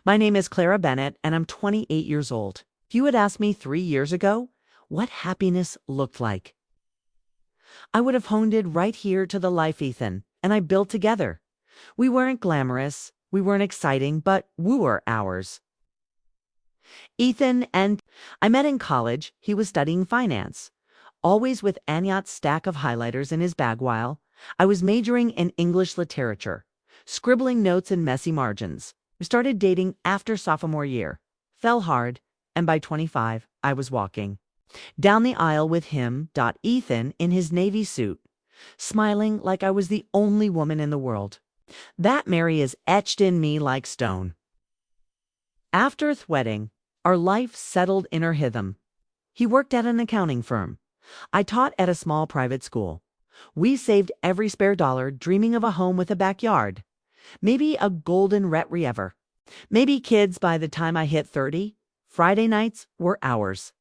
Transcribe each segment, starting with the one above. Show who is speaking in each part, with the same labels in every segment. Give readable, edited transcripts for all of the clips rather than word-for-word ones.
Speaker 1: My name is Clara Bennett, and I'm 28 years old. If you had asked me 3 years ago what happiness looked like, I would have honed it right here to the life Ethan and I built together. We weren't glamorous, we weren't exciting, but we were ours. Ethan and I met in college. He was studying finance, always with Anyat's stack of highlighters in his bag while I was majoring in English literature, scribbling notes in messy margins. We started dating after sophomore year, fell hard, and by 25, I was walking down the aisle with him. Ethan in his navy suit, smiling like I was the only woman in the world. That Mary is etched in me like stone. After the wedding, our life settled in a rhythm. He worked at an accounting firm. I taught at a small private school. We saved every spare dollar, dreaming of a home with a backyard. Maybe a golden retriever. Maybe kids by the time I hit 30. Friday nights were ours.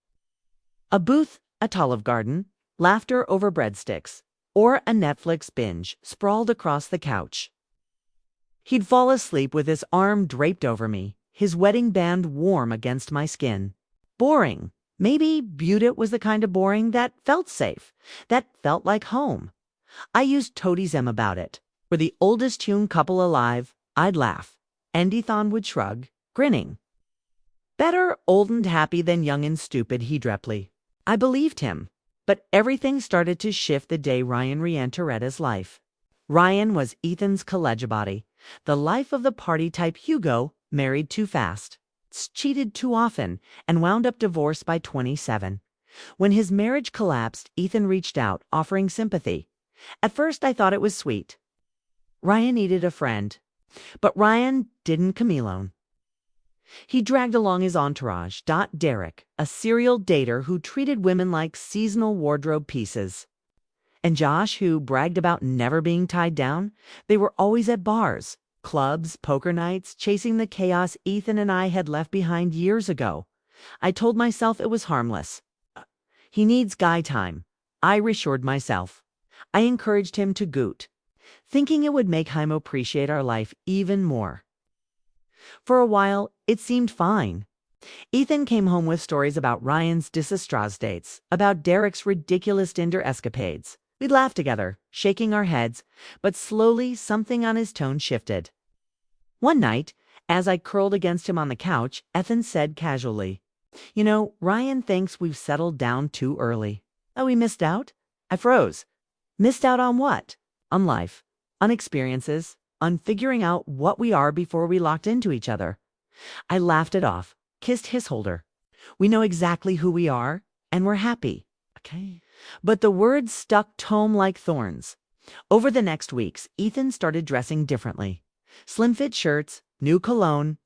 Speaker 1: A booth, a Olive Garden, laughter over breadsticks, or a Netflix binge sprawled across the couch. He'd fall asleep with his arm draped over me, his wedding band warm against my skin. Boring. Maybe beauty was the kind of boring that felt safe, that felt like home. I used toadyism about it. For the oldest tune couple alive, I'd laugh. Endithon would shrug, grinning. Better old and happy than young and stupid, he dreply. I believed him. But everything started to shift the day Ryan re-entered his life. Ryan was Ethan's college body, the life of the party type Hugo, married too fast, cheated too often, and wound up divorced by 27. When his marriage collapsed, Ethan reached out, offering sympathy. At first, I thought it was sweet. Ryan needed a friend. But Ryan didn't come alone. He dragged along his entourage. Derek, a serial dater who treated women like seasonal wardrobe pieces. And Josh, who bragged about never being tied down. They were always at bars, clubs, poker nights, chasing the chaos Ethan and I had left behind years ago. I told myself it was harmless. He needs guy time. I reassured myself. I encouraged him to goot, thinking it would make him appreciate our life even more. For a while, it seemed fine. Ethan came home with stories about Ryan's disastrous dates, about Derek's ridiculous Tinder escapades. We'd laugh together, shaking our heads, but slowly something on his tone shifted. One night, as I curled against him on the couch, Ethan said casually, "You know, Ryan thinks we've settled down too early." "Oh, we missed out?" I froze. Missed out on what? On life, on experiences, on figuring out what we are before we locked into each other. I laughed it off, kissed his shoulder. We know exactly who we are, and we're happy. Okay. But the words stuck home like thorns. Over the next weeks, Ethan started dressing differently. Slim-fit shirts, new cologne.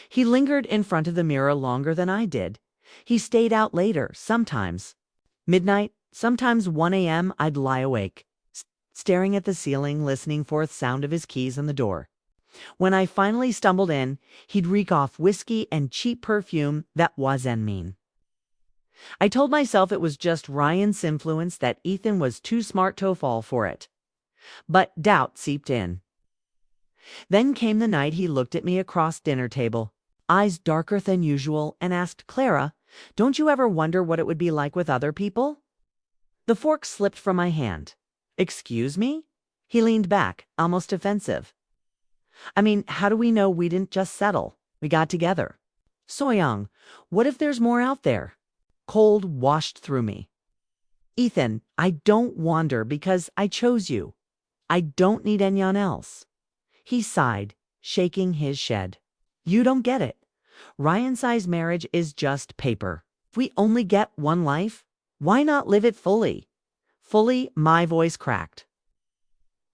Speaker 1: He lingered in front of the mirror longer than I did. He stayed out later, sometimes. Midnight, sometimes 1 a.m., I'd lie awake, staring at the ceiling, listening for the sound of his keys on the door. When I finally stumbled in, he'd reek off whiskey and cheap perfume that wasn't mean. I told myself it was just Ryan's influence, that Ethan was too smart to fall for it. But doubt seeped in. Then came the night he looked at me across dinner table, eyes darker than usual, and asked, "Clara, don't you ever wonder what it would be like with other people?" The fork slipped from my hand. "Excuse me?" He leaned back, almost offensive. "I mean, how do we know we didn't just settle? We got together. So young, what if there's more out there?" Cold washed through me. "Ethan, I don't wander because I chose you. I don't need anyone else." He sighed, shaking his shed. "You don't get it. Ryan-sized marriage is just paper. If we only get one life, why not live it fully?" Fully, my voice cracked.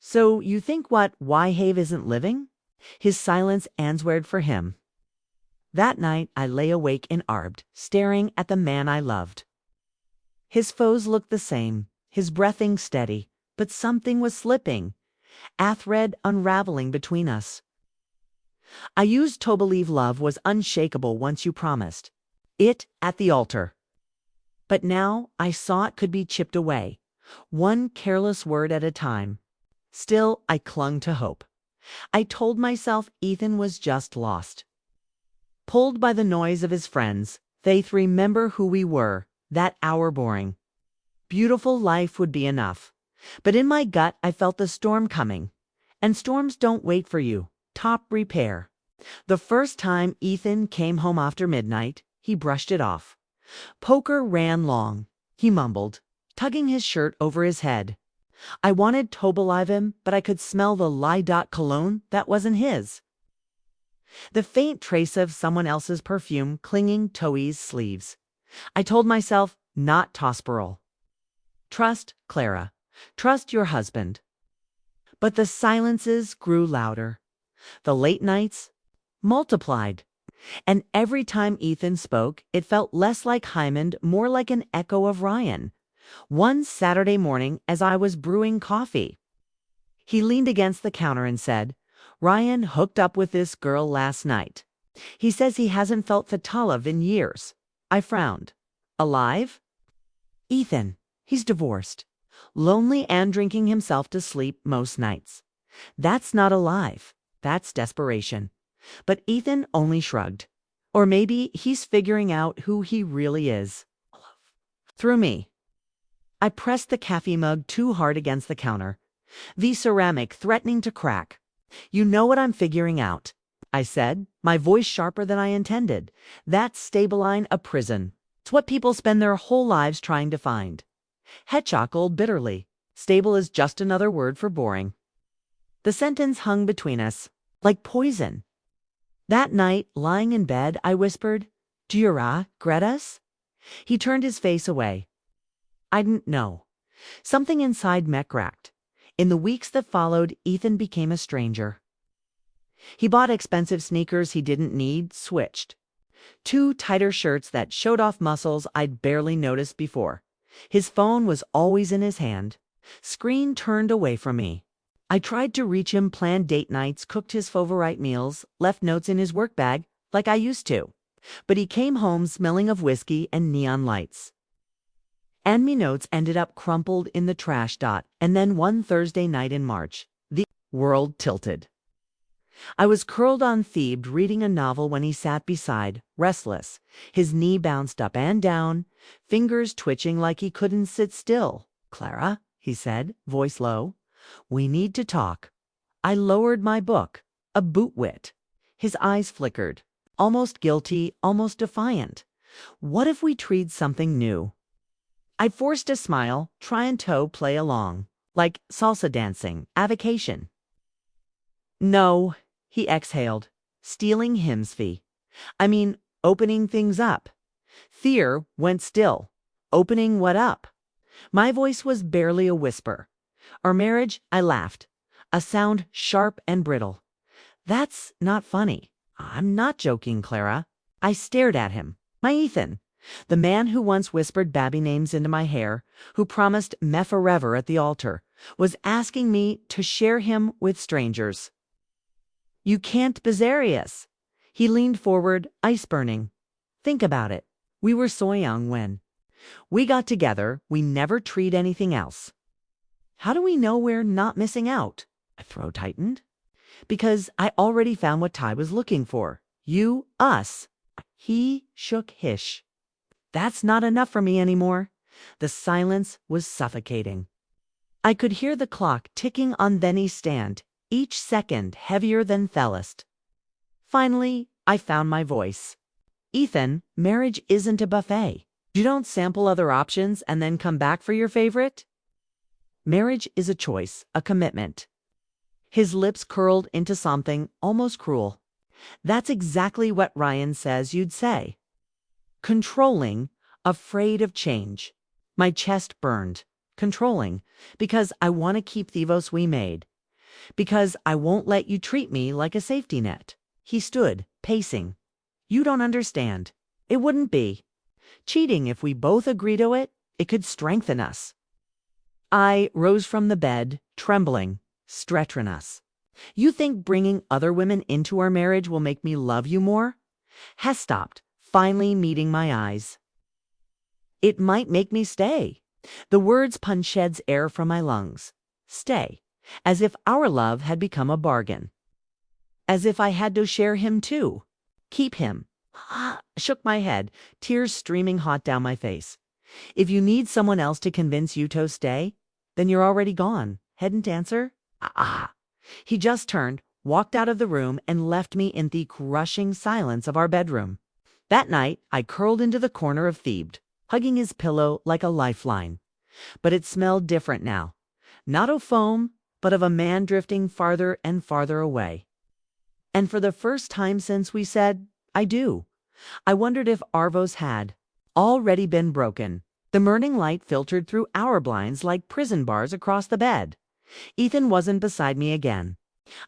Speaker 1: "So you think what why have isn't living?" His silence answered for him. That night I lay awake in Arbed, staring at the man I loved. His foes looked the same, his breathing steady, but something was slipping, a thread unraveling between us. I used to believe love was unshakable once you promised it at the altar. But now I saw it could be chipped away, one careless word at a time. Still, I clung to hope. I told myself Ethan was just lost. Pulled by the noise of his friends, they remember who we were, that hour boring. Beautiful life would be enough. But in my gut, I felt the storm coming. And storms don't wait for you. Top repair. The first time Ethan came home after midnight, he brushed it off. Poker ran long, he mumbled, tugging his shirt over his head. I wanted to alive him, but I could smell the lilac cologne that wasn't his. The faint trace of someone else's perfume clinging to his sleeves. I told myself, not Tosperol. Trust, Clara. Trust your husband. But the silences grew louder. The late nights multiplied. And every time Ethan spoke, it felt less like Hyman, more like an echo of Ryan. One Saturday morning, as I was brewing coffee, he leaned against the counter and said, "Ryan hooked up with this girl last night. He says he hasn't felt Fatalov in years." I frowned. Alive? Ethan. He's divorced. Lonely and drinking himself to sleep most nights. That's not alive. That's desperation. But Ethan only shrugged. Or maybe he's figuring out who he really is. Through me. I pressed the coffee mug too hard against the counter, the ceramic threatening to crack. "You know what I'm figuring out," I said, my voice sharper than I intended. "That's Stableline a prison. It's what people spend their whole lives trying to find." Het chuckled bitterly. Stable is just another word for boring. The sentence hung between us, like poison. That night, lying in bed, I whispered, "Do you regret us?" He turned his face away. I didn't know. Something inside me cracked. In the weeks that followed, Ethan became a stranger. He bought expensive sneakers he didn't need, switched. 2 tighter shirts that showed off muscles I'd barely noticed before. His phone was always in his hand. Screen turned away from me. I tried to reach him, planned date nights, cooked his favorite meals, left notes in his work bag, like I used to. But he came home smelling of whiskey and neon lights. And me notes ended up crumpled in the trash. And then one Thursday night in March, the world tilted. I was curled on Thebes reading a novel when he sat beside, restless. His knee bounced up and down, fingers twitching like he couldn't sit still. "Clara," he said, voice low, "we need to talk." I lowered my book, a bootwit. His eyes flickered, almost guilty, almost defiant. "What if we tried something new?" I forced a smile, trying to play along, like salsa dancing, a vacation. "No," he exhaled, stealing hymns fee. "I mean, opening things up." Thier went still. "Opening what up?" My voice was barely a whisper. "Our marriage," I laughed, a sound sharp and brittle. "That's not funny." "I'm not joking, Clara." I stared at him. My Ethan. The man who once whispered babby names into my hair, who promised me forever at the altar, was asking me to share him with strangers. "You can't be serious." He leaned forward, ice burning. "Think about it. We were so young when we got together. We never treat anything else. How do we know we're not missing out?" My throat tightened. "Because I already found what Ty was looking for. You, us." He shook hish. "That's not enough for me anymore." The silence was suffocating. I could hear the clock ticking on Benny's stand, each second heavier than Thellist. Finally, I found my voice. "Ethan, marriage isn't a buffet. You don't sample other options and then come back for your favorite. Marriage is a choice, a commitment." His lips curled into something almost cruel. "That's exactly what Ryan says you'd say." Controlling, afraid of change. My chest burned. Controlling, because I want to keep the vows we made. Because I won't let you treat me like a safety net. He stood, pacing. "You don't understand. It wouldn't be cheating if we both agree to it. It could strengthen us." I rose from the bed, trembling, stretching us. "You think bringing other women into our marriage will make me love you more?" Hess stopped, finally meeting my eyes. "It might make me stay." The words punched air from my lungs. Stay. As if our love had become a bargain. As if I had to share him too. Keep him. Shook my head, tears streaming hot down my face. If you need someone else to convince you to stay, then you're already gone. Hadn't answer? He just turned, walked out of the room, and left me in the crushing silence of our bedroom. That night, I curled into the corner of Thebes, hugging his pillow like a lifeline. But it smelled different now. Not of foam, but of a man drifting farther and farther away. And for the first time since we said, I do, I wondered if Arvos had already been broken. The morning light filtered through our blinds like prison bars across the bed. Ethan wasn't beside me again.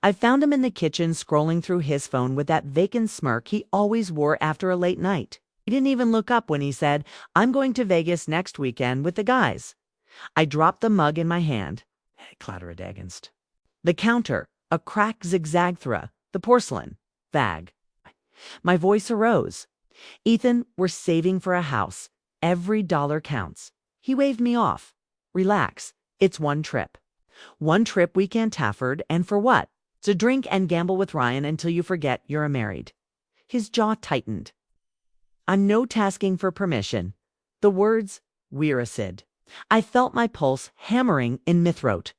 Speaker 1: I found him in the kitchen scrolling through his phone with that vacant smirk he always wore after a late night. He didn't even look up when he said, I'm going to Vegas next weekend with the guys. I dropped the mug in my hand. Clattered against the counter, a crack zigzag through the porcelain. Vag. My voice arose. Ethan, we're saving for a house. Every dollar counts. He waved me off. Relax. It's one trip. One trip weekend Tafford, and for what? To drink and gamble with Ryan until you forget you're married. His jaw tightened. I'm no tasking for permission. The words, weiracid. I felt my pulse hammering in my throat.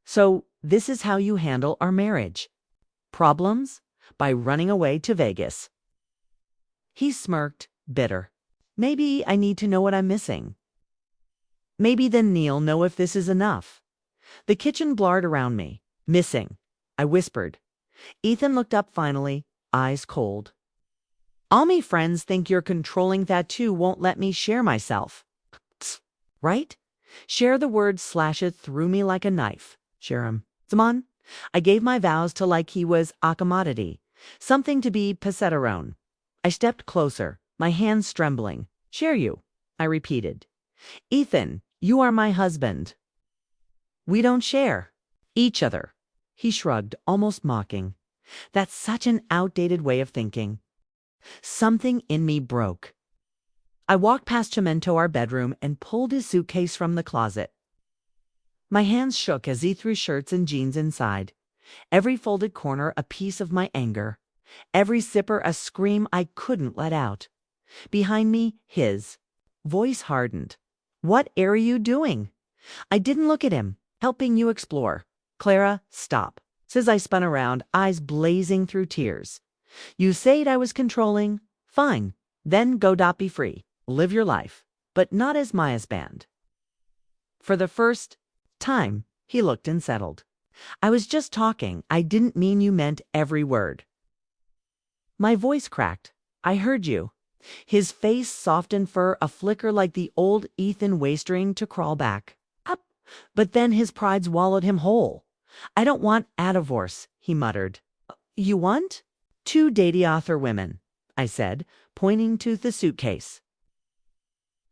Speaker 1: So, this is how you handle our marriage. Problems? By running away to Vegas. He smirked, bitter. Maybe I need to know what I'm missing. Maybe then Neil know if this is enough. The kitchen blared around me. Missing, I whispered. Ethan looked up finally, eyes cold. All me friends think you're controlling that too won't let me share myself. Right? Share the word slashed through me like a knife. Share 'em. Simon, I gave my vows to like he was a commodity. Something to be pesetarone. I stepped closer, my hands trembling. Share you, I repeated. Ethan, you are my husband. We don't share. Each other. He shrugged, almost mocking. That's such an outdated way of thinking. Something in me broke. I walked past Chimento, our bedroom, and pulled his suitcase from the closet. My hands shook as he threw shirts and jeans inside. Every folded corner a piece of my anger. Every zipper a scream I couldn't let out. Behind me, his voice hardened. What are you doing? I didn't look at him. Helping you explore. Clara, stop. Says I spun around, eyes blazing through tears. You said I was controlling. Fine. Then go be free. Live your life. But not as my husband. For the first time, he looked and settled. I was just talking. I didn't mean you meant every word. My voice cracked. I heard you. His face soft and fur a flicker like the old Ethan wastering to crawl back. Up. But then his pride swallowed him whole. I don't want a divorce, he muttered. You want? 2 author women, I said, pointing to the suitcase.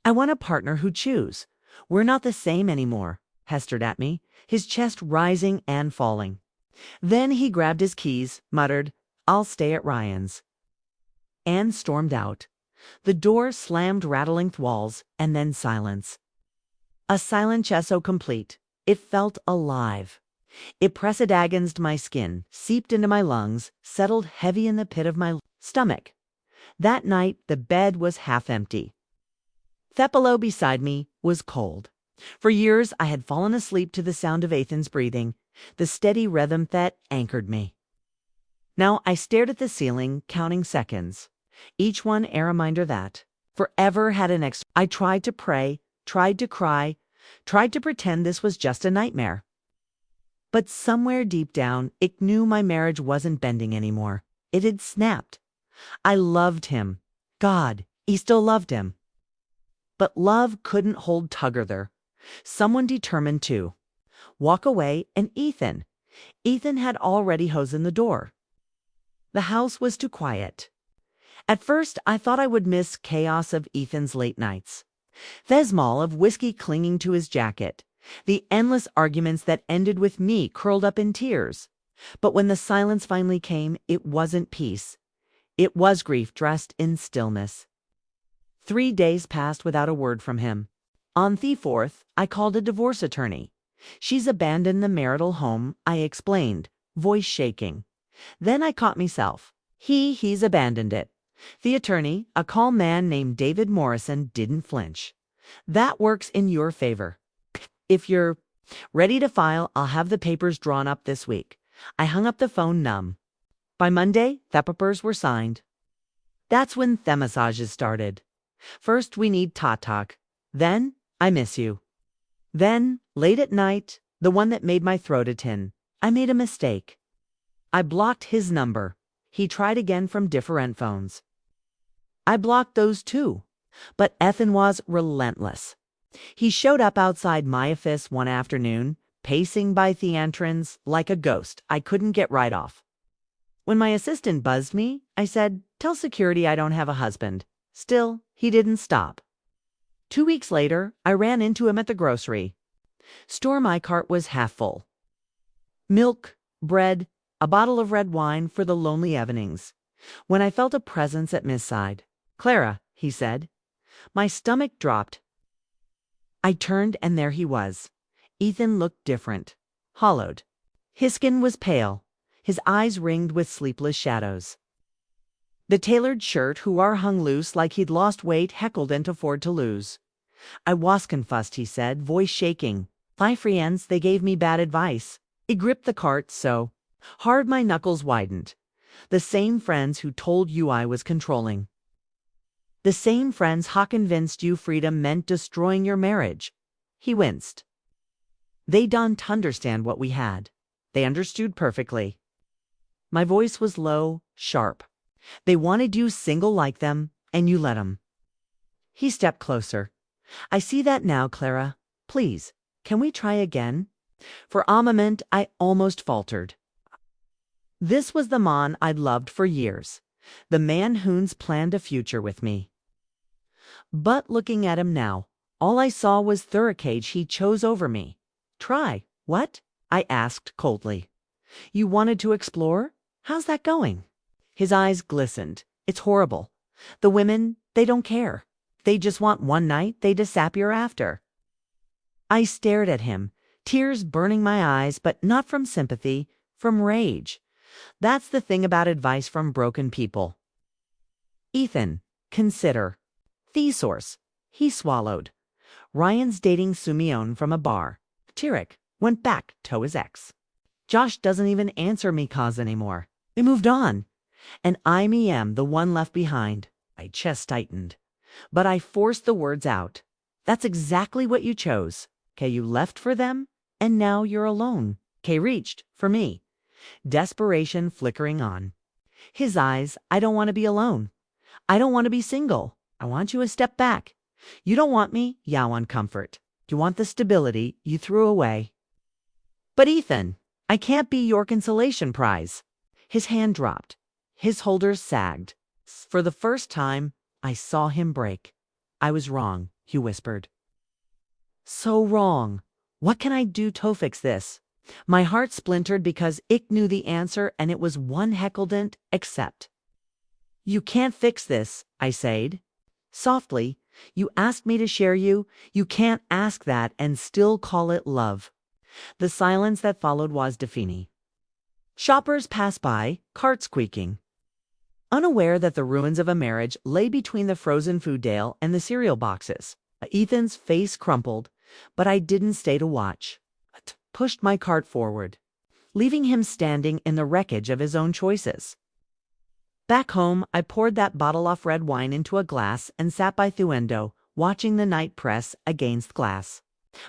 Speaker 1: I want a partner who choose. We're not the same anymore, Hestered at me, his chest rising and falling. Then he grabbed his keys, muttered, I'll stay at Ryan's. And stormed out. The door slammed rattling walls, and then silence. A silent so complete. It felt alive. It pressed against my skin, seeped into my lungs, settled heavy in the pit of my stomach. That night, the bed was half empty. Thepelo beside me was cold. For years, I had fallen asleep to the sound of Ethan's breathing, the steady rhythm that anchored me. Now I stared at the ceiling, counting seconds. Each one a reminder that forever had an I tried to pray, tried to cry, tried to pretend this was just a nightmare. But somewhere deep down, it knew my marriage wasn't bending anymore. It had snapped. I loved him. God, he still loved him. But love couldn't hold together. Someone determined to walk away, and Ethan had already hosen the door. The house was too quiet. At first, I thought I would miss chaos of Ethan's late nights. Thesmol of whiskey clinging to his jacket. The endless arguments that ended with me curled up in tears. But when the silence finally came, it wasn't peace. It was grief dressed in stillness. 3 days passed without a word from him. On the 4th, I called a divorce attorney. She's abandoned the marital home, I explained, voice shaking. Then I caught myself. He's abandoned it. The attorney, a calm man named David Morrison, didn't flinch. That works in your favor. If you're ready to file, I'll have the papers drawn up this week. I hung up the phone numb. By Monday, the papers were signed. That's when the massages started. First, we need talk. Then, I miss you. Then, late at night, the one that made my throat a tin. I made a mistake. I blocked his number. He tried again from different phones. I blocked those too. But Ethan was relentless. He showed up outside my office one afternoon, pacing by the entrance like a ghost I couldn't get right off. When my assistant buzzed me, I said, "Tell security I don't have a husband." Still, he didn't stop. 2 weeks later, I ran into him at the grocery store. My cart was half full. Milk, bread, a bottle of red wine for the lonely evenings. When I felt a presence at Miss Side. "Clara," he said. My stomach dropped. I turned and there he was. Ethan looked different, hollowed. His skin was pale, his eyes ringed with sleepless shadows. The tailored shirt who are hung loose like he'd lost weight, heckled and afford to lose. "I was confused," he said, voice shaking. "My friends, they gave me bad advice." He gripped the cart so hard my knuckles widened. "The same friends who told you I was controlling. The same friends who convinced you freedom meant destroying your marriage." He winced. "They don't understand what we had." "They understood perfectly." My voice was low, sharp. "They wanted you single like them, and you let them." He stepped closer. "I see that now, Clara. Please, can we try again?" For a moment, I almost faltered. This was the man I'd loved for years, the man who's planned a future with me. But looking at him now, all I saw was the cage he chose over me. "Try what?" I asked coldly. "You wanted to explore? How's that going?" His eyes glistened. "It's horrible. The women, they don't care. They just want one night, they disappear after." I stared at him, tears burning my eyes, but not from sympathy, from rage. That's the thing about advice from broken people. "Ethan, consider." The source. He swallowed. "Ryan's dating Sumion from a bar. Tarek went back to his ex. Josh doesn't even answer me calls anymore. They moved on. And I am the one left behind." My chest tightened. But I forced the words out. "That's exactly what you chose. You left for them, and now you're alone." Reached for me, desperation flickering on. His eyes. "I don't want to be alone. I don't want to be single. I want you a step back. You don't want me, you want comfort. You want the stability you threw away." "But Ethan, I can't be your consolation prize." His hand dropped. His shoulders sagged. For the first time, I saw him break. "I was wrong," he whispered. "So wrong. What can I do to fix this?" My heart splintered because it knew the answer, and it was one heckled accept. "You can't fix this," I said. Softly. "You asked me to share you. You can't ask that and still call it love." The silence that followed was deafening. Shoppers passed by, carts squeaking. Unaware that the ruins of a marriage lay between the frozen food aisle and the cereal boxes. Ethan's face crumpled, but I didn't stay to watch. I pushed my cart forward, leaving him standing in the wreckage of his own choices. Back home, I poured that bottle of red wine into a glass and sat by the window, watching the night press against glass.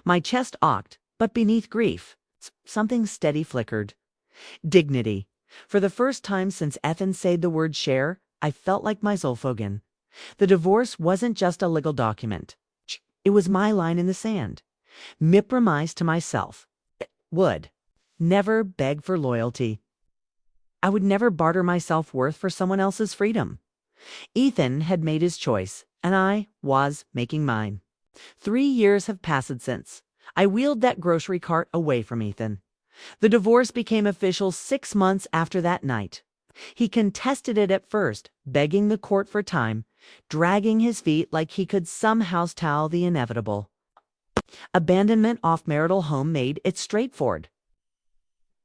Speaker 1: My chest ached, but beneath grief, something steady flickered. Dignity. For the first time since Ethan said the word share, I felt like my Zolfogen. The divorce wasn't just a legal document. It was my line in the sand. Me promise to myself. Would never beg for loyalty. I would never barter my self-worth for someone else's freedom. Ethan had made his choice, and I was making mine. 3 years have passed since. I wheeled that grocery cart away from Ethan. The divorce became official 6 months after that night. He contested it at first, begging the court for time, dragging his feet like he could somehow tell the inevitable. Abandonment off marital home made it straightforward.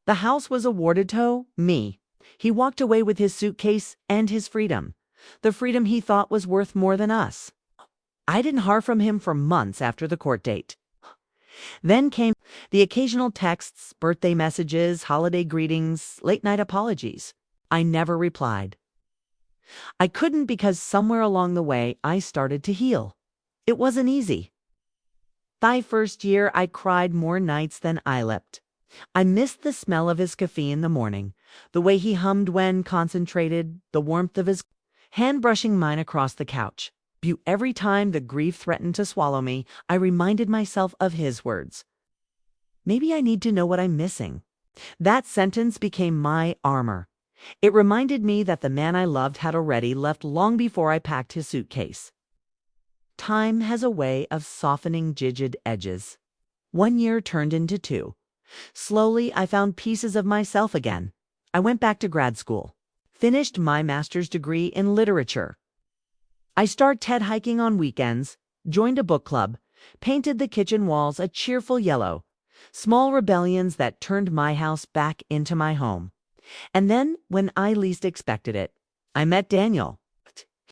Speaker 1: The house was awarded to me. He walked away with his suitcase and his freedom, the freedom he thought was worth more than us. I didn't hear from him for months after the court date. Then came the occasional texts, birthday messages, holiday greetings, late-night apologies. I never replied. I couldn't because somewhere along the way I started to heal. It wasn't easy. Thy first year I cried more nights than I leapt. I missed the smell of his coffee in the morning, the way he hummed when concentrated, the warmth of his hand brushing mine across the couch. Every time the grief threatened to swallow me, I reminded myself of his words. Maybe I need to know what I'm missing. That sentence became my armor. It reminded me that the man I loved had already left long before I packed his suitcase. Time has a way of softening jigid edges. 1 year turned into 2. Slowly, I found pieces of myself again. I went back to grad school, finished my master's degree in literature. I started TED hiking on weekends, joined a book club, painted the kitchen walls a cheerful yellow, small rebellions that turned my house back into my home. And then, when I least expected it, I met Daniel.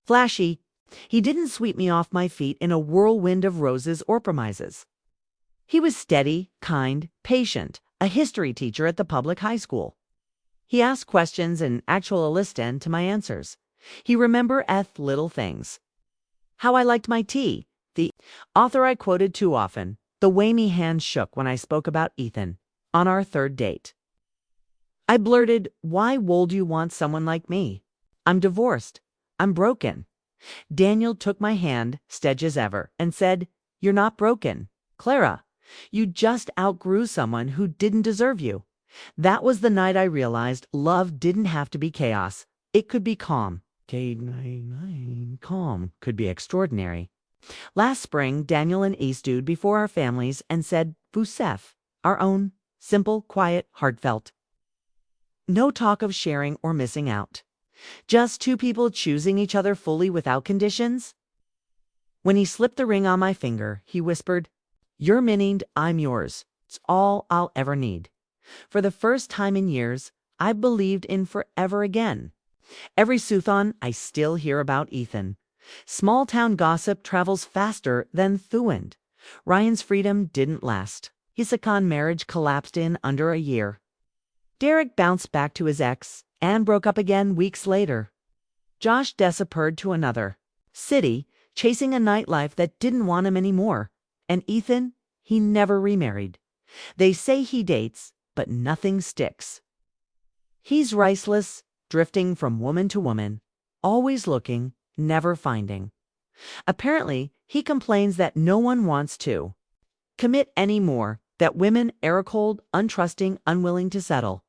Speaker 1: Flashy, he didn't sweep me off my feet in a whirlwind of roses or promises. He was steady, kind, patient, a history teacher at the public high school. He asked questions and actually listened to my answers. He remembered little things. How I liked my tea, the author I quoted too often, the way me hands shook when I spoke about Ethan on our 3rd date. I blurted, why would you want someone like me? I'm divorced. I'm broken. Daniel took my hand, steady as ever, and said, you're not broken, Clara. You just outgrew someone who didn't deserve you. That was the night I realized love didn't have to be chaos. It could be calm. Calm could be extraordinary. Last spring, Daniel and I stood before our families and said, Vusef, our own, simple, quiet, heartfelt. No talk of sharing or missing out. Just 2 people choosing each other fully without conditions. When he slipped the ring on my finger, he whispered, you're mine, I'm yours. It's all I'll ever need. For the first time in years, I believed in forever again. Every Suthon, I still hear about Ethan. Small-town gossip travels faster than Thuand. Ryan's freedom didn't last. His second marriage collapsed in under a year. Derek bounced back to his ex and broke up again weeks later. Josh disappeared to another city, chasing a nightlife that didn't want him anymore. And Ethan, he never remarried. They say he dates, but nothing sticks. He's restless, drifting from woman to woman, always looking, never finding. Apparently, he complains that no one wants to commit anymore, that women are cold, untrusting, unwilling to settle.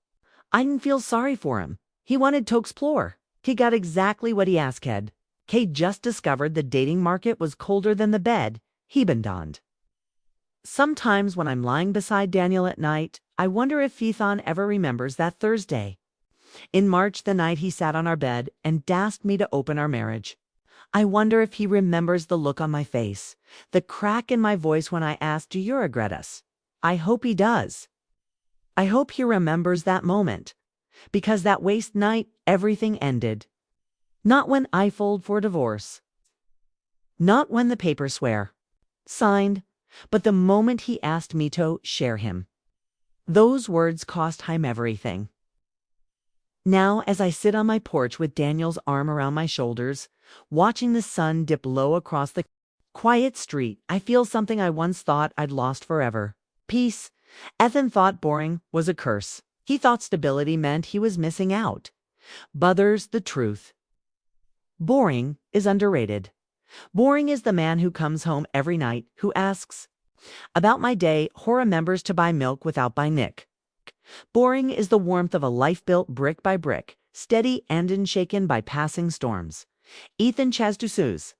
Speaker 1: I didn't feel sorry for him. He wanted to explore. He got exactly what he asked. Kate just discovered the dating market was colder than the bed he been donned. Sometimes when I'm lying beside Daniel at night, I wonder if Ethan ever remembers that Thursday. In March, the night he sat on our bed and asked me to open our marriage. I wonder if he remembers the look on my face, the crack in my voice when I asked, do you regret us? I hope he does. I hope he remembers that moment, because that waste night, everything ended. Not when I filed for divorce. Not when the papers were signed, but the moment he asked me to share him. Those words cost him everything. Now, as I sit on my porch with Daniel's arm around my shoulders, watching the sun dip low across the quiet street, I feel something I once thought I'd lost forever. Peace. Ethan thought boring was a curse. He thought stability meant he was missing out. Buther's the truth. Boring is underrated. Boring is the man who comes home every night, who asks about my day, who remembers to buy milk without buying Nick. Boring is the warmth of a life built brick by brick, steady and unshaken by passing storms. Ethan Chasdusuz,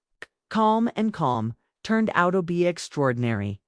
Speaker 1: calm and calm, turned out to be extraordinary.